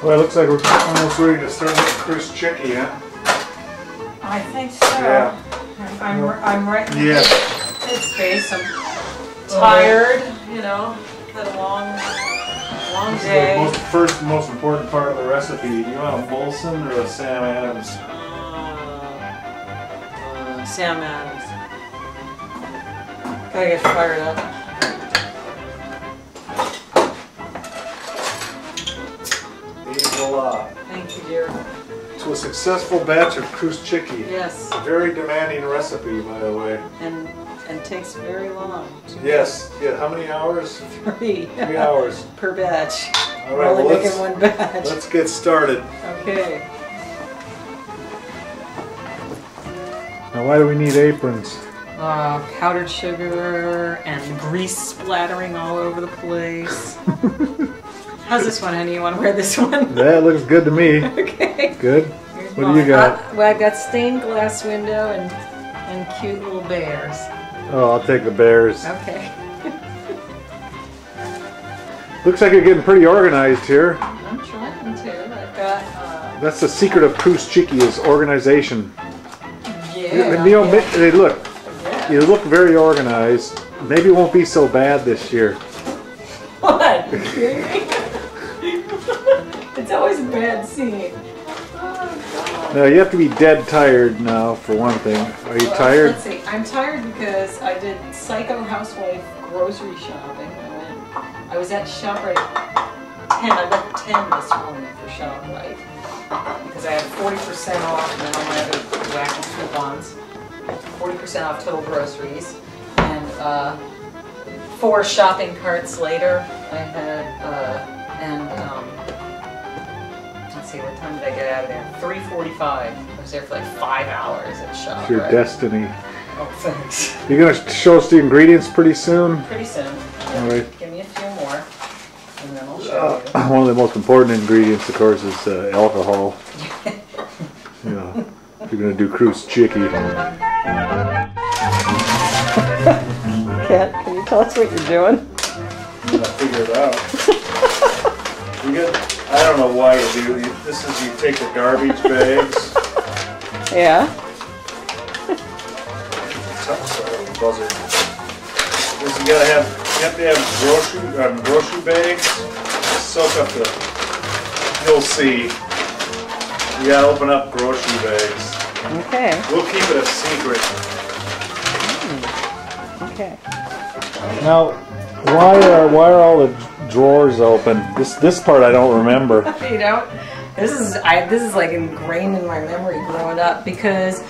Well, it looks like we're almost ready to start with Chrusciki, huh? I think so. Yeah. I'm right in yeah. headspace. I'm tired, you know, had a long day. The most important part of the recipe. Do you want a Molson or a Sam Adams? Sam Adams. Gotta get fired up. Thank you, dear. To a successful batch of Chrusciki. Yes. A very demanding recipe, by the way. And takes very long. Yes. Yeah. How many hours? 3. 3 hours per batch. All right. We're only making one batch. Let's get started. Okay. Now, why do we need aprons? Powdered sugar and grease splattering all over the place. How's this one, honey? You want to wear this one? That looks good to me. Okay. Good. Here's what do you got? Well, I've got stained glass window and cute little bears. Oh, I'll take the bears. Okay. Looks like you're getting pretty organized here. I'm trying to. I've got... That's the secret of Chrusciki, is organization. Yeah. You know, hey, look. Yeah. You look very organized. Maybe it won't be so bad this year. What? Are you kidding me? It's always a bad scene. Oh, no, you have to be dead tired now, for one thing. Are you tired? Let's see. I'm tired because I did Psycho Housewife grocery shopping. I was at ShopRite 10. I left 10 this morning for ShopRite because I had 40% off and then all my other wacky coupons. 40% off total groceries. And 4 shopping carts later, I had, let's see, what time did I get out of there? 3:45. I was there for like 5 hours at ShopRite. It's your destiny. Oh, thanks. You're going to show us the ingredients pretty soon? Pretty soon. All right. Give me a few more, and then I'll show you. One of the most important ingredients, of course, is alcohol. You know, if you're going to do Chrusciki. Kat, can you tell us what you're doing? I'm going to figure it out. I don't know why you do. This is, you take the garbage bags. Yeah. Buzzer. You have to have grocery bags. Soak up the. You'll see. You gotta open up grocery bags. Okay. We'll keep it a secret. Okay. Now, why are all the drawers open? This part I don't remember. You know, this is like ingrained in my memory growing up because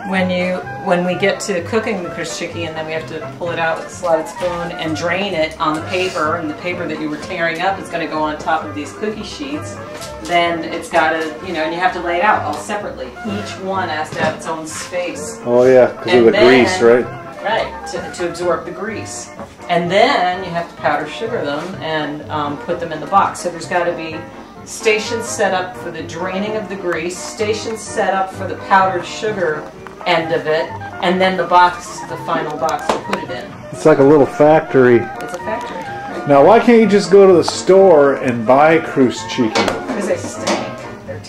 when we get to cooking the Chrusciki and then we have to pull it out with a slotted spoon and drain it on the paper, and the paper that you were tearing up is going to go on top of these cookie sheets, then it's got to, you know, and you have to lay it out all separately. Each one has to have its own space. Oh yeah, because of the grease, right? Right, to absorb the grease. And then you have to powder sugar them and put them in the box. So there's got to be stations set up for the draining of the grease, stations set up for the powdered sugar end of it, and then the box, the final box to put it in. It's like a little factory. It's a factory. Now, why can't you just go to the store and buy Chrusciki? Because they stink.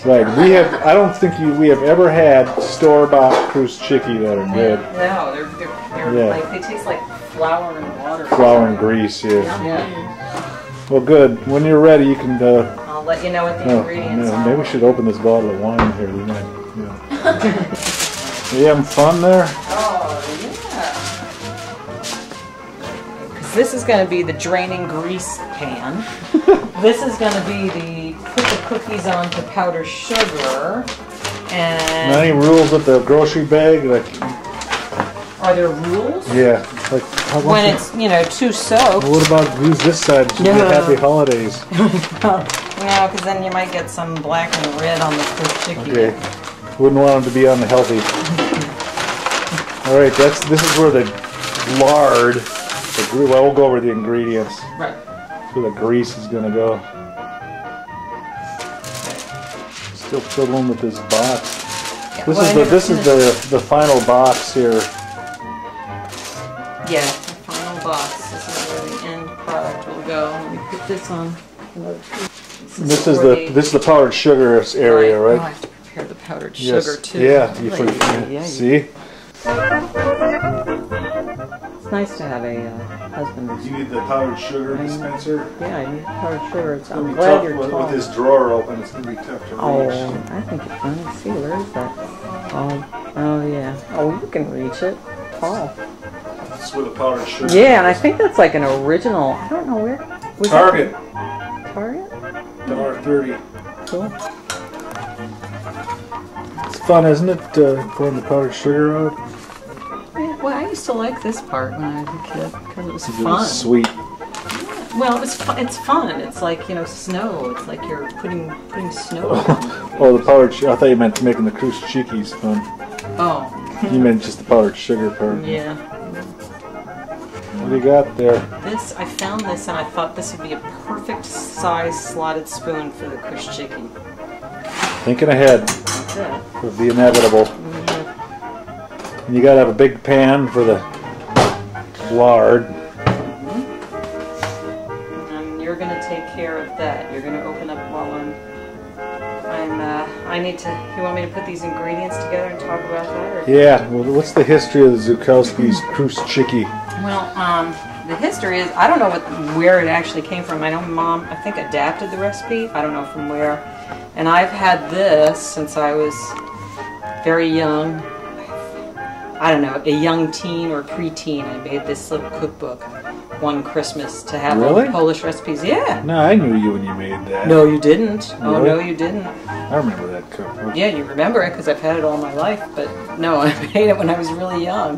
Right, I don't think we have ever had store-bought Chrusciki that are good. No, they're like, they taste like flour and water. Flour and grease, yeah. Yeah. Well, good. When you're ready, you can. I'll let you know what the ingredients are. Maybe we should open this bottle of wine here. We might. You having fun there? Oh yeah. Because this is going to be the draining grease pan. This is going to be the put the cookies onto powdered sugar. And any rules with the grocery bag? Are there rules? Yeah. Like when it's, you know, too soaked. Well, what about use this side to get happy holidays? No, because then you might get some black and red on the Chrusciki. Okay. Wouldn't want them to be unhealthy. All right, this is where the lard. Well, we'll go over the ingredients. Right. That's where the grease is gonna go. Still fiddling with this box. Yeah, This is the final box here. Yeah, the final box. This is where the end product will go. Let me put this on. This is the powdered sugar area, right? Oh, I have to prepare the powdered sugar too. Yeah, you see? It's nice to have a husband. You need the powdered sugar dispenser? Yeah, I need powdered sugar. I'm glad you're tall. with this drawer open, it's going to be tough to reach. Oh, I think it's fun. Let's see, where is that? Oh yeah. Oh, you can reach it. Tall. That's where the powdered sugar Yeah, and I think that's like an original. I don't know where. Was Target. That Target? $1.30. Cool. It's fun, isn't it, pouring the powdered sugar out? Well, I used to like this part when I was a kid because it was fun. It was sweet. Well, it's fun. It's like, you know, snow. It's like you're putting snow. Oh, the powdered sugar. I thought you meant making the Chruscikis fun. Oh. You meant just the powdered sugar part. Yeah. What do you got there? I found this and I thought this would be a perfect size slotted spoon for the Chrusciki. Thinking ahead. That's it. For the inevitable. And you gotta have a big pan for the lard. And you're gonna take care of that. You're gonna open up while I need to. You want me to put these ingredients together and talk about that? Or? Yeah. Well, what's the history of the Zukowski's Chrusciki? Well, the history is I don't know where it actually came from. I know Mom I think adapted the recipe. I don't know from where. And I've had this since I was very young. I don't know, a young teen or preteen. I made this little cookbook one Christmas to have all the Polish recipes. Yeah. No, I knew you when you made that. No, you didn't. Really? Oh, no, you didn't. I remember that cookbook. Yeah, you remember it because I've had it all my life. But no, I made it when I was really young.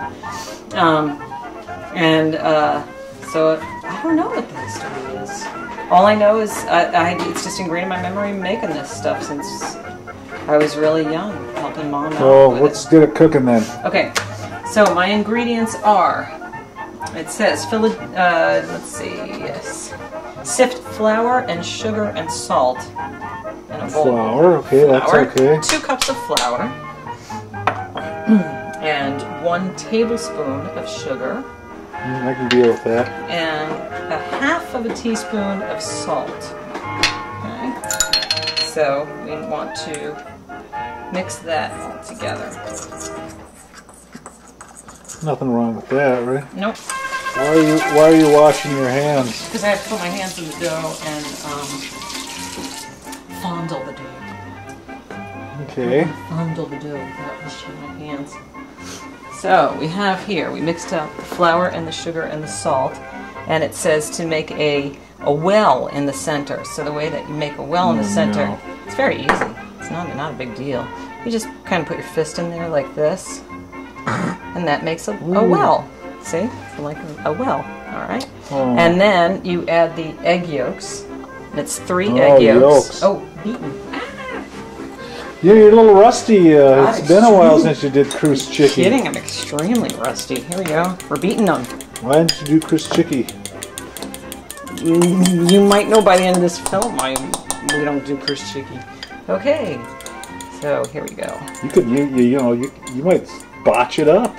So I don't know what the history is. All I know is it's just ingrained in my memory making this stuff since I was really young, helping Mom out. Oh, let's get it cooking then. Okay, so my ingredients are, it says, let's see, yes. Sift flour and sugar and salt in a bowl. Flour, okay, that's okay. 2 cups of flour and 1 tablespoon of sugar. I can deal with that. And 1/2 of a teaspoon of salt. Okay. So we want to mix that all together. Nothing wrong with that, right? Nope. Why are you washing your hands? Because I have to put my hands in the dough and fondle the dough. Okay. Fondle the dough without washing my hands. So we have here, we mixed up the flour and the sugar and the salt, and it says to make a well in the center. So the way that you make a well in the center, it's very easy. It's not a big deal. You just kind of put your fist in there like this, and that makes a well. See? Like a well. All right? Oh. And then you add the egg yolks. It's 3 egg yolks. Oh, beaten. Yeah, you're a little rusty. It's been a while since you did Chrusciki. Kidding, I'm extremely rusty. Here we go. We're beating them. Why didn't you do Chrusciki? You might know by the end of this film we don't do Chrusciki. Okay, so here we go. You could you might botch it up.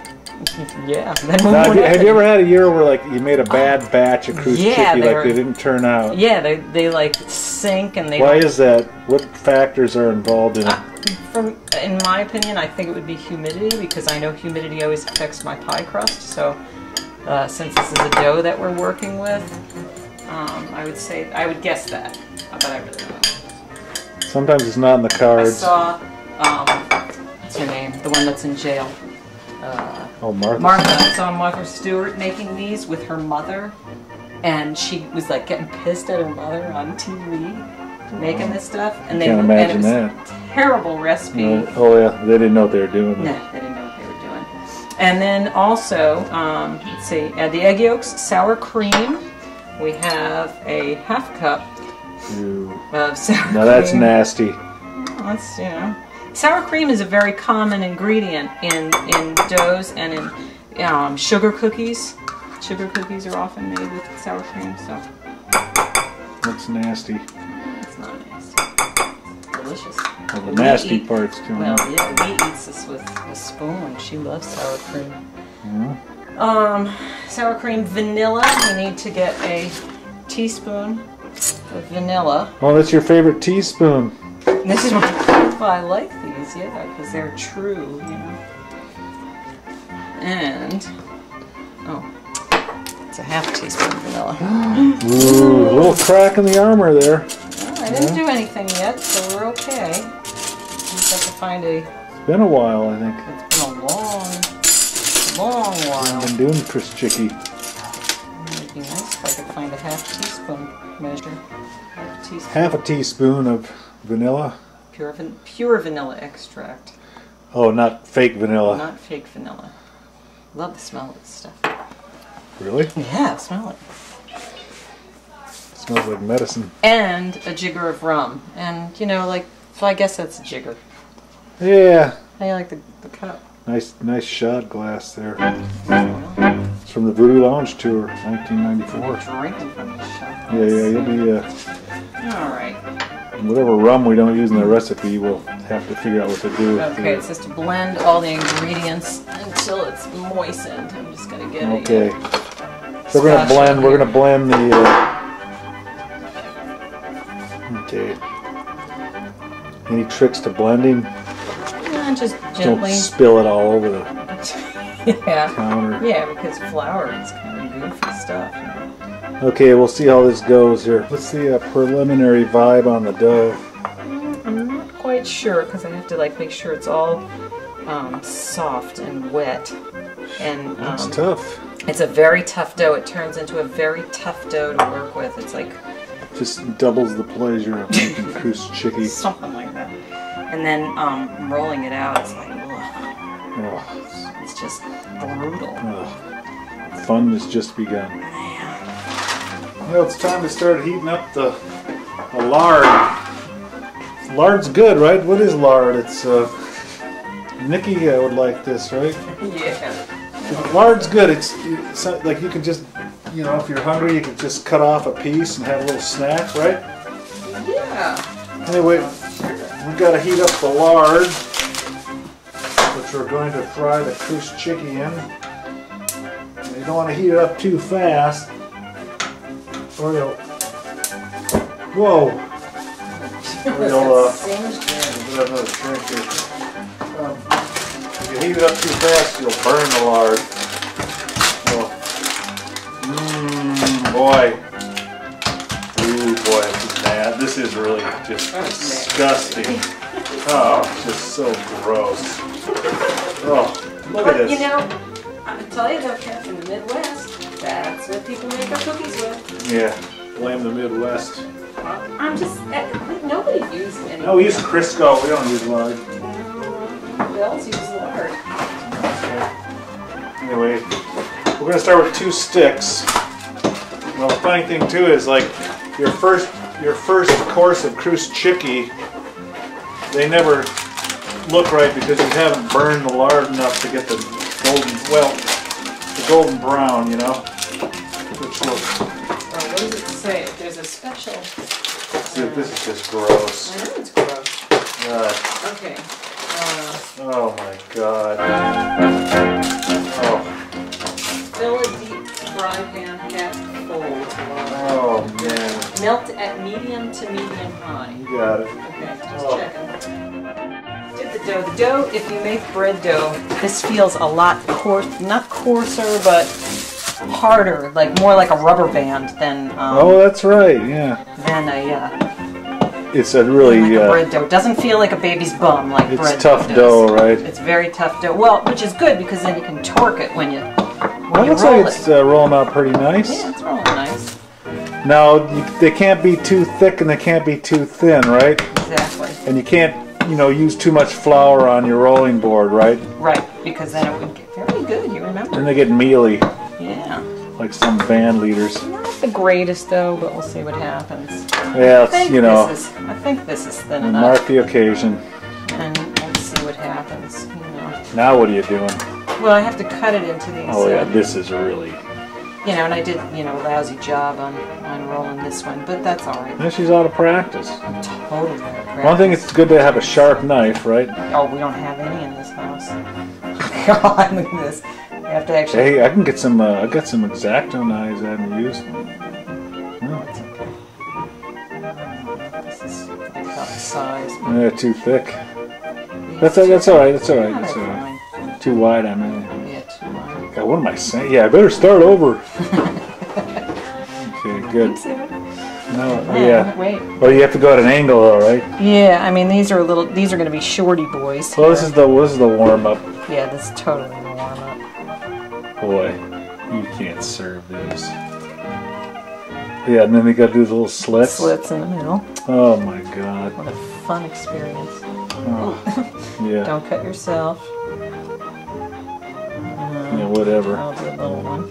Yeah. Now, have you ever had a year where like you made a bad batch of Chrusciki, like they didn't turn out? Yeah, they like sink and they. Why is that? What factors are involved in it? In my opinion, I think it would be humidity because I know humidity always affects my pie crust. So since this is a dough that we're working with, I would guess that, but I really don't know. Sometimes it's not in the cards. I saw, what's her name? The one that's in jail. Martha. I saw Martha Stewart making these with her mother, and she was like getting pissed at her mother on TV making this stuff, and Can't imagine that. A terrible recipe. Oh yeah, they didn't know what they were doing. No, they didn't know what they were doing. And then also, let's see, add the egg yolks, sour cream. We have a 1/2 cup of sour cream. Now that's nasty. That's, sour cream is a very common ingredient in doughs and in sugar cookies. sugar cookies are often made with sour cream, so That's nasty. it's not nasty. Delicious. Well, the nasty part's coming Well, out. yeah, Lee eats this with a spoon. She loves sour cream. Yeah. Sour cream vanilla. We need to get a teaspoon of vanilla. Oh, that's your favorite teaspoon. This is well, I like these, yeah, because they're true, you know. And it's a half teaspoon of vanilla. Ooh, a little crack in the armor there. Well, I didn't do anything yet, so we're okay. Just have to find a. It's been a while, I think. It's been a long while. I've been doing Chrusciki. It'd be nice if I could find a half teaspoon measure. Half a teaspoon of vanilla. Pure vanilla extract. Oh, not fake vanilla. Not fake vanilla. Love the smell of this stuff. Really? Yeah, smell it. Smells like medicine. And a jigger of rum. And, you know, like, so I guess that's a jigger. Yeah. How you like the cup? Nice shot glass there. It's from the Voodoo Lounge Tour, 1994. Drinking from the shop. Yeah, you'll be, Alright. whatever rum we don't use in the recipe, we'll have to figure out what to do. Okay, it says to blend all the ingredients until it's moistened. I'm just going to get Okay. So we're gonna blend the, okay. Any tricks to blending? Yeah, just Don't gently. spill it all over the Yeah. counter. Yeah, because flour is kind of goofy stuff. Okay, we'll see how this goes here. Let's see a preliminary vibe on the dough. I'm not quite sure because I have to like make sure it's all soft and wet. And It's tough. it's a very tough dough. It turns into a very tough dough to work with. It's like Just doubles the pleasure of making Chrusciki. something like that. And then rolling it out, it's like, ugh, Oh, it's just brutal. fun has just begun. Well, it's time to start heating up the lard. Lard's good, right? What is lard? It's Nikki would like this, right? Yeah. Lard's good. It's like you can just, you know, if you're hungry, you can just cut off a piece and have a little snack, right? Yeah. Anyway, we've got to heat up the lard, which we're going to fry the Chrusciki in. And you don't want to heat it up too fast, or you'll, whoa, or you'll, another drink here. If you heat it up too fast, you'll burn the lard. Boy. Ooh, boy, this is really just disgusting. Oh, it's just so gross. Oh, look at this. You know, I'll tell you though, Kev, in the Midwest, that's what people make their cookies with. Yeah, blame the Midwest. I'm just, nobody uses any. No, we use Crisco, we don't use lard. Bells use lard. Anyway, we're going to start with 2 sticks. Well, the funny thing too is like your first course of Chrusciki, they never look right because you haven't burned the lard enough to get the golden brown, you know. Which looks. What does it say? There's a special. Dude, this is just gross. I know it's gross. God. Okay. Oh my God. Oh. Fill a deep fry pan half full with lard. Oh man. Melt at medium to medium high. You got it. Okay, just checking. Did the dough. The dough, if you make bread dough, this feels a lot not coarser, but harder, like more like a rubber band than. Oh, that's right. Yeah. Than a. It's a really. Like a bread dough. It doesn't feel like a baby's bum like bread dough. It's tough dough, right? It's very tough dough. Well, which is good because then you can torque it when you. Well, it looks like it's rolling out pretty nice. Yeah, it's rolling nice. Now, they can't be too thick and they can't be too thin, right? Exactly. And you can't, you know, use too much flour on your rolling board, right? Right, because then it would get very good, you remember. Then they get mealy. Yeah. Like some band leaders. Not the greatest though, but we'll see what happens. Yeah, it's, you know. I think this is thin enough. Mark the occasion. And we'll see what happens, you know. Now what are you doing? Well, I have to cut it into these. Oh yeah, this is really. You know, and I did, you know, a lousy job on rolling this one, but that's all right. Yeah, she's out of practice. I'm totally out of practice. One thing, it's good to have a sharp knife, right? Oh, we don't have any in this house. God, look at this. You have to actually... Hey, I can get some, I got some X-Acto knives I haven't used. Oh, it's okay. This is about the size. Yeah, too thick. That's all right, that's all right, that's all right. Too wide, I mean. Yeah, too wide. God, what am I saying? Yeah, I better start over. Okay, good. No, yeah. Wait. Well, you have to go at an angle, though, right? Yeah, I mean these are going to be shorty boys. Well, this is the warm up. Yeah, this is totally the warm up. Boy, you can't serve these. Yeah, and then they got to do the little slits. Slits in the middle. Oh my God. What a fun experience. Oh, yeah. Don't cut yourself. Yeah, whatever. I'll do a little one.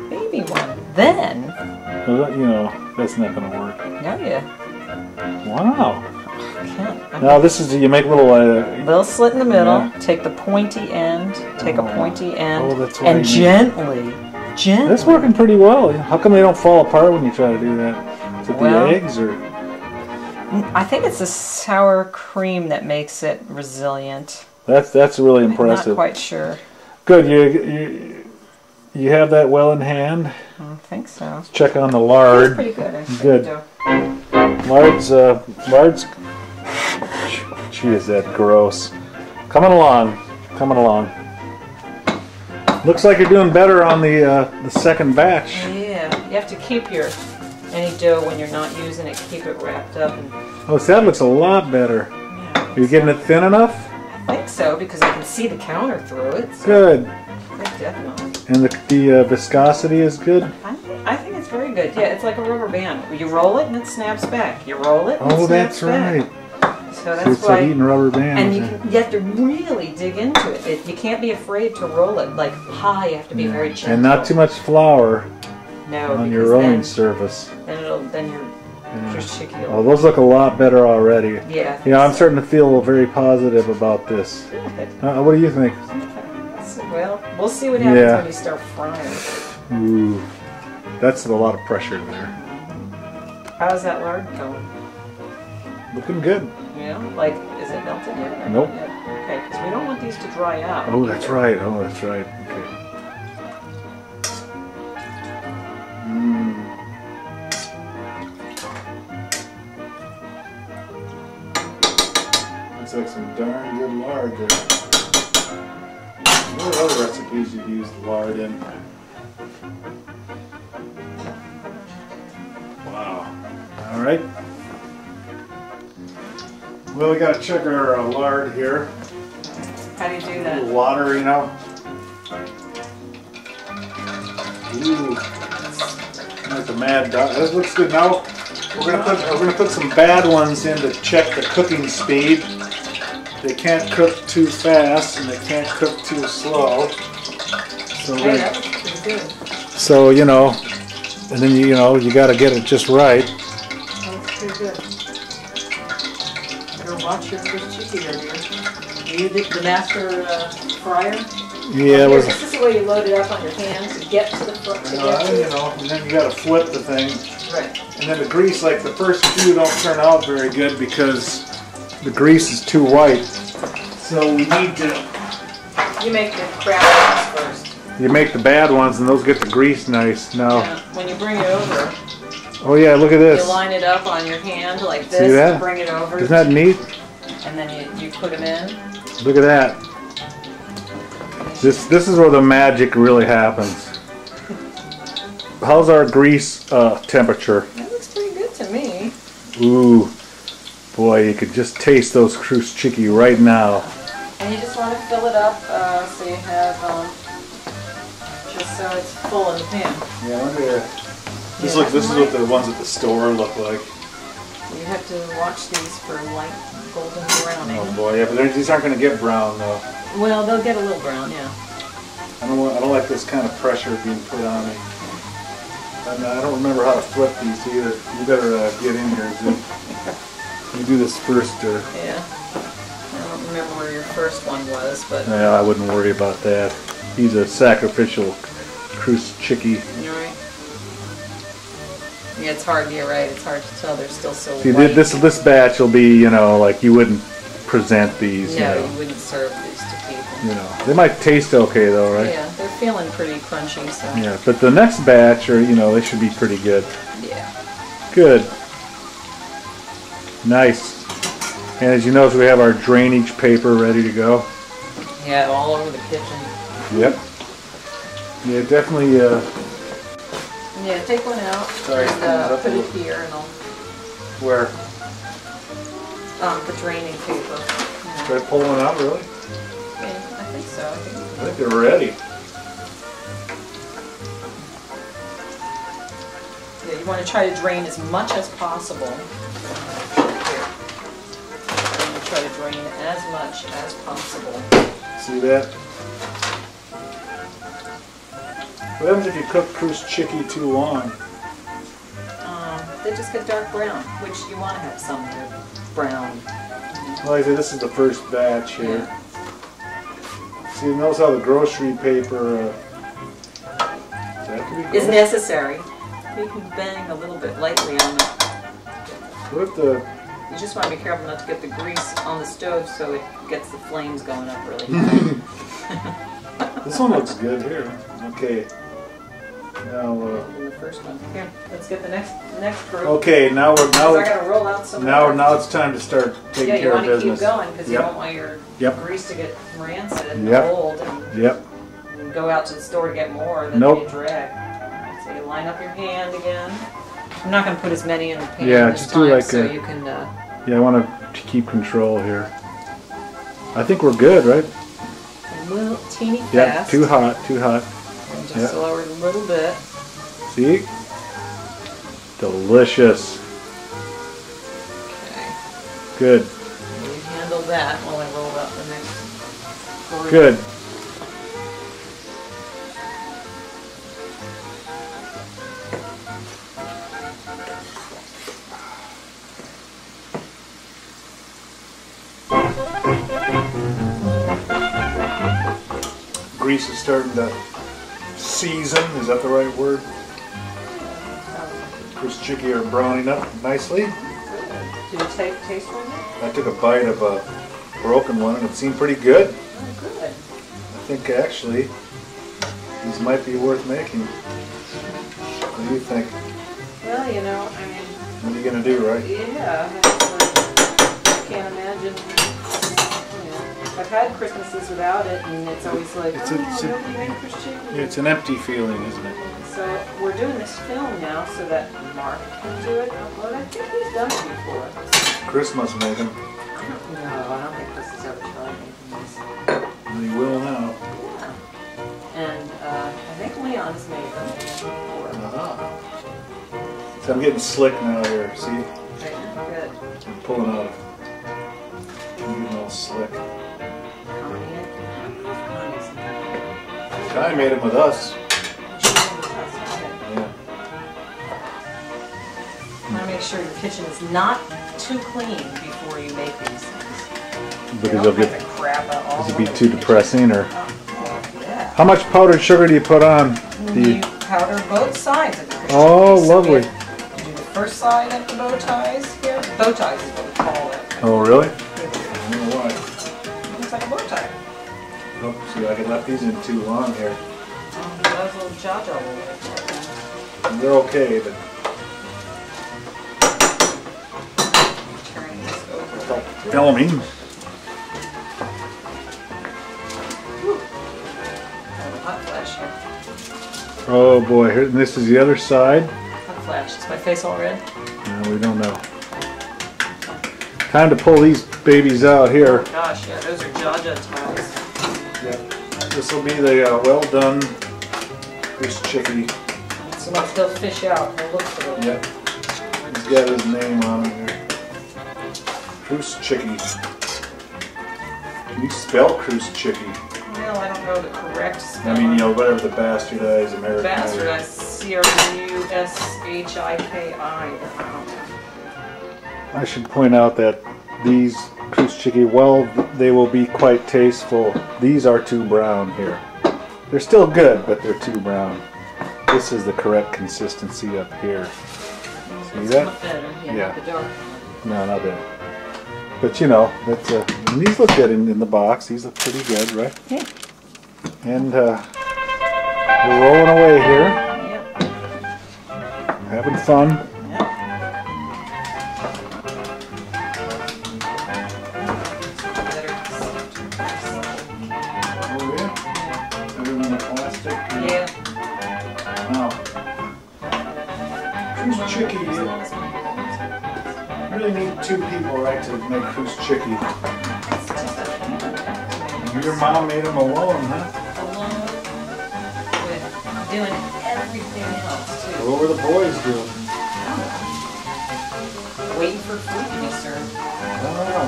Baby one. Then. Well, you know, that's not going to work. Oh yeah. Wow. Can't. Now this is, you make little... little slit in the middle. Yeah. Take the pointy end. Take a pointy end. Oh, that's right. And gently. That's working pretty well. How come they don't fall apart when you try to do that? Is it the eggs or? I think it's the sour cream that makes it resilient. That's really impressive. I'm not quite sure. Good. You have that well in hand. I think so. Let's check on the lard. It's pretty good. Good. Lard's. Gee, is that gross? Coming along. Looks like you're doing better on the second batch. Yeah, you have to keep any dough when you're not using it. Keep it wrapped up. Oh, so that looks a lot better. Yeah, Are you getting it thin enough? I think so because I can see the counter through it. So Good. definitely. And the viscosity is good. I think it's very good. Yeah, it's like a rubber band. You roll it and it snaps back. You roll it. And it snaps back. Right. So that's It's why. like eating rubber bands. And you have to really dig into it. You can't be afraid to roll it like high. You have to be very gentle. And not too much flour on your rolling surface. Then your Chrusciki. Oh, those look a lot better already. Yeah. Yeah, I'm starting to feel very positive about this. What do you think? Well, we'll see what happens when you start frying. Ooh, that's a lot of pressure there. How's that lard going? Looking good. Yeah, like, is it melted yet? Or Nope. not yet? Okay, because we don't want these to dry out. Oh, that's right. Oh, that's right. Okay. Looks like some darn good lard there. What other recipes you've used lard in? Wow. All right. Well, we got to check our lard here. How do you do A that? little water, you know. Ooh, like the mad dog. That looks good. Now we're gonna put some bad ones in to check the cooking speed. They can't cook too fast and they can't cook too slow. So Hey, that looks pretty good. so you know, and then you got to get it just right. That's pretty good. Better watch your Chrusciki there, dear. Are you the master fryer? Yeah. This is the way you load it up on your hands to get to the front. And then you got to flip the thing. Right. And then the grease, like the first few don't turn out very good because the grease is too white. So we need to... You make the crap ones first. You make the bad ones and those get the grease nice. Now, When you bring it over, oh yeah, look at this. you line it up on your hand like this. See that? To bring it over. Isn't that neat? And then you put them in. Look at that. This is where the magic really happens. How's our grease temperature? That looks pretty good to me. Ooh, boy, you could just taste those Chrusciki right now. And you just want to fill it up so you have, just so it's full in the pan. Yeah, look at that. This is what the ones at the store look like. You have to watch these for light golden browning. Oh boy, yeah, but these aren't going to get brown though. Well, they'll get a little brown, yeah. I don't like this kind of pressure being put on me. And I don't remember how to flip these either. You better get in here, Zuke. You do this first. Yeah. I don't remember where your first one was, but... Yeah, I wouldn't worry about that. He's a sacrificial Chrusciki. You're right. Yeah, it's hard. You're right. It's hard to tell. They're still so See, white. this batch will be, you know, like you wouldn't present these. No, you know. you wouldn't serve these to people. You know, they might taste okay though, right? Yeah, they're feeling pretty crunchy. So. Yeah, but the next batch are, you know, they should be pretty good. Yeah. Good. Nice. And as you notice, we have our drainage paper ready to go. Yeah, all over the kitchen. Yep. Yeah, definitely. Yeah, take one out Sorry, and put it here, and I'll Where? the draining paper. Should I pull one out, really? Yeah, I think so. I think they're ready. Yeah, you want to try to drain as much as possible. Here. And try to drain as much as possible. See that? What happens if you cook Chrusciki too long? They just get dark brown, which you want to have some brown. Well, like I said, this is the first batch here. See, notice how the grocery paper that could be Is necessary. You can bang a little bit lightly on it. What if the You just want to be careful not to get the grease on the stove so it gets the flames going up really high. this one looks good here. Okay. Now And the first one. Here, let's get the next group. okay, now we're I gotta roll out some more. now it's time to start taking Yeah, you care of want to business. keep going because you Yep. don't want your Yep. grease to get rancid and Yep. old and Yep. go out to the store to get more, then Nope. you drag. So you line up your hand again. I'm not going to put as many in the pan Yeah, this just time, do like so a- you can. Yeah, I want to keep control here. I think we're good, right? A little teeny Yeah, fast. too hot, too hot. And just lower it a little bit. See? Delicious. Okay. Good. You handle that while I roll out the next group. Good. Grease is starting to season. Is that the right word? Chrusciki are browning up nicely. Did you taste one? I took a bite of a broken one and it seemed pretty good. Oh, good. I think actually these might be worth making. What do you think? Well, you know, I mean, What are you gonna do, right? yeah, I can't imagine. You know, I've had Christmases without it, and it's always like, It's oh, a- it's a- nobody made Chrusciki. It's an empty feeling, isn't it? So we're doing this film now so that Mark can do it. Well, I think he's done it before. Chris must make them. No, I don't think Chris has ever tried making this. And he will now. Yeah. And I think Leon's made them before. So I'm getting slick now here, see? Right, good. I'm pulling out. I'm getting all slick. Kai made them with us. Yeah. You want to make sure your kitchen is not too clean before you make these things. Because they'll get, crap out all this would be over too the depressing, or kitchen. Yeah. how much powdered sugar do you put on? You powder both sides of the Chrusciki. Oh, So lovely. you do the first side of the bow ties here. Bow ties is what we call it. Oh, really? It I don't know why. looks like a bow tie. Oh, see, I left these in too long here. Those little jaja will They're okay, but turn this over. filming. Hot flash here. Oh boy, here, and this is the other side. Hot flash. Is my face all red? No, we don't know. Time to pull these babies out here. Gosh, yeah, those are jaja ties. Yeah. This will be the well done Chrusciki. So much he'll fish out. He'll look for them. Yep. He's got his name on it here. Chrusciki. Can you spell Chrusciki? Well, I don't know the correct I spelling. mean, you know, whatever the bastardized American. Bastardized, Crushki. I should point out that these Chrusciki, well, they will be quite tasteful. These are too brown here. They're still good, but they're too brown. this is the correct consistency up here. See It's that? much better. Yeah, Yeah. not the dark. No, not that. But you know, that's, and these look good in the box. These look pretty good, right? Yeah. And we're rolling away here, Yep. having fun. Yep. Better. Oh yeah? Better than the plastic? Yeah. Wow. Chrusciki, you really need two people, right, to make Chrusciki. Your mom made them alone, huh? Alone with doing everything else too. What were the boys doing? Waiting for food to be served. Oh,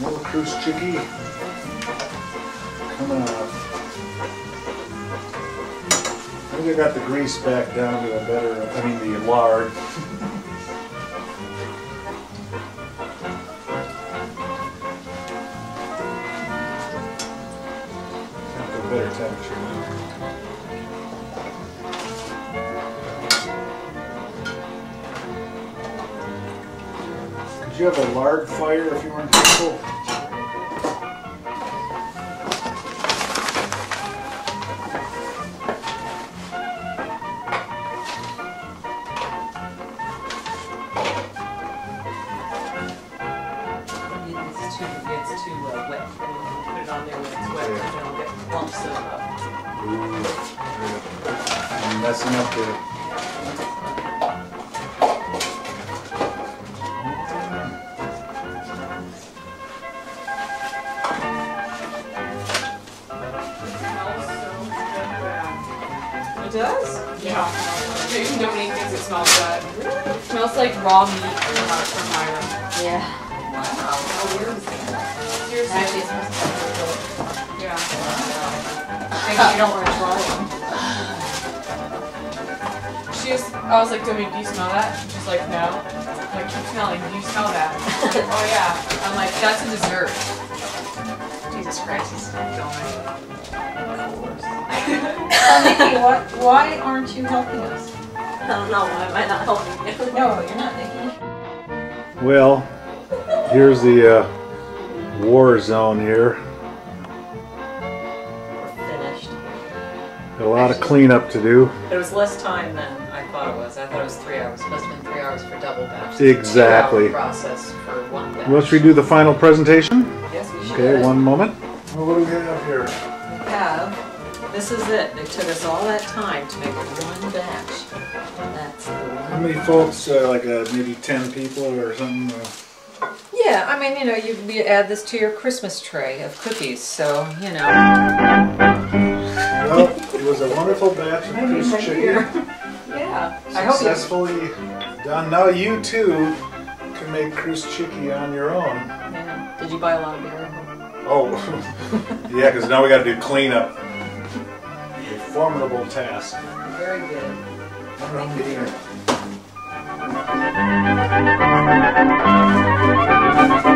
little Chrusciki coming up. I think I got the grease back down to a better, I mean the lard. To a better temperature. Could you have a lard fire if you weren't careful? It's too wet. Put it on there when it's wet, and it'll get clumps of I'm messing up the... It does? Yeah. Even Dominique thinks it smells bad. It smells like raw meat from Myra. Yeah. Wow, how weird is that? Seriously. Actually, it smells like Yeah. Maybe you don't want to try I was like, Dominique, do you smell that? She's like, no. I'm like, keep smelling. Do you smell that? She's like, oh yeah. I'm like, that's a dessert. Jesus Christ, he's going. Nikki, why aren't you helping us? I don't know. Why am I not helping you? No, you're not, Nikki. Well, here's the war zone here. We're finished. A lot of cleanup to do. It was less time than I thought it was. I thought it was 3 hours. It must have been 3 hours for double batch. Exactly. 2 hour process for one batch. Well, should we do the final presentation? Yes, we should. Okay, one moment. Well, what do we have here? We have, this is it. It took us all that time to make one batch. That's the one. How many folks, like maybe 10 people or something? Yeah, I mean, you know, you add this to your Christmas tray of cookies, so, you know. Well, it was a wonderful batch of Chrusciki. Yeah. I hope you... Successfully done. Now you too can make Chrusciki on your own. Yeah. Did you buy a lot of beer? Oh, yeah, because now we got to do cleanup. A formidable task. Very good. Thank you.